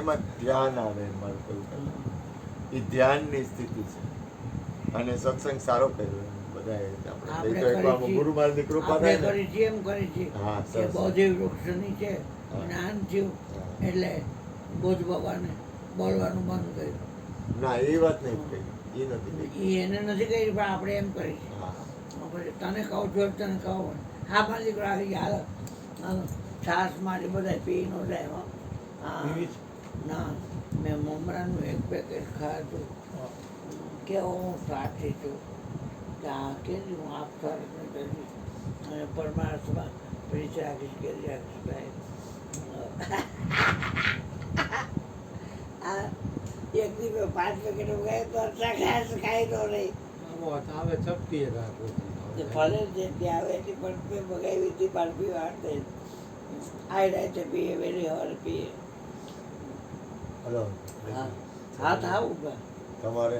એમાં ધ્યાન આવે. મારું કહેવું એ ધ્યાનની સ્થિતિ છે. અને સત્સંગ સારો કર્યો બધાએ. આપણે ગુરુમહારાજની કૃપા થાય ને. કરી છીએ એમ કરી છીએ. હા, એ બૌદ્ધિક વૃક્ષની છે જ્ઞાન થયું એટલે બુદ્ધ ભગવાને બોલવાનું બંધ કર્યું. ના, એ વાત નહીં કહી. એ નથી કહી. એને નથી કહી, પણ આપણે એમ કરી છે. તને કહું છું, તને કહું. હા, મારી દીકરો આવી ગયા. હાલો છાસ મારી બધા પી નો જાય. ના, મેં મમરાનું એક પેકેટ ખાધું. કેવો હું સાચી છું કે આ કેરી હું આપતા નથી અને પરમાર્થમાં પ્રીચ રાખીશ કે રાખીશ ભાઈ. એક દિવસ 5 પેકેટ ગયા તો ઘાસ ખાઈ તો રહી. આવે ચપટી ફલે જેટલી આવે એટલી પણ મગાવી હતી. પણ પીવા આઈ રાતે પીએ, વેરી હવાર પીએ. હલો, હા, હાથ આવું તમારે